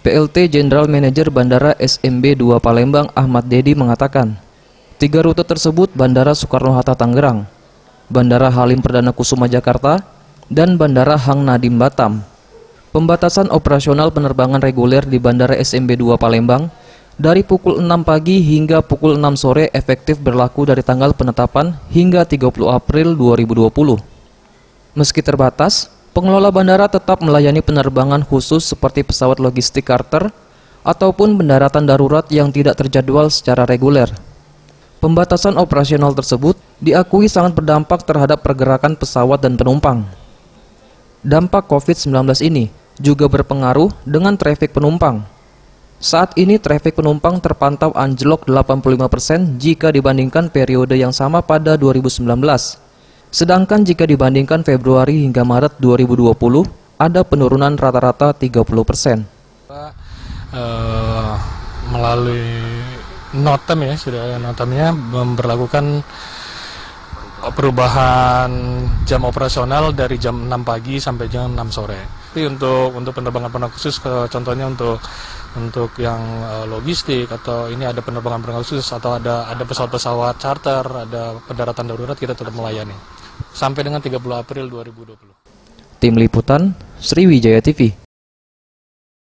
PLT General Manager Bandara SMB 2 Palembang Ahmad Dedi mengatakan, 3 rute tersebut Bandara Soekarno-Hatta Tangerang, Bandara Halim Perdana Kusuma Jakarta, dan Bandara Hang Nadiem Batam. Pembatasan operasional penerbangan reguler di Bandara SMB 2 Palembang dari pukul 6 pagi hingga pukul 6 sore efektif berlaku dari tanggal penetapan hingga 30 April 2020. Meski terbatas, pengelola bandara tetap melayani penerbangan khusus seperti pesawat logistik charter ataupun pendaratan darurat yang tidak terjadwal secara reguler. Pembatasan operasional tersebut diakui sangat berdampak terhadap pergerakan pesawat dan penumpang. Dampak COVID-19 ini juga berpengaruh dengan trafik penumpang. Saat ini trafik penumpang terpantau anjlok 85% jika dibandingkan periode yang sama pada 2019. Sedangkan jika dibandingkan Februari hingga Maret 2020, ada penurunan rata-rata 30%. Melalui notem ya, sudah notemnya memberlakukan perubahan jam operasional dari jam 6 pagi sampai jam 6 sore. Tapi untuk penerbangan khusus, contohnya untuk yang logistik atau ini ada penerbangan khusus atau ada pesawat-pesawat charter, ada pendaratan darurat, kita tetap melayani sampai dengan 30 April 2020. Tim Liputan Sriwijaya TV.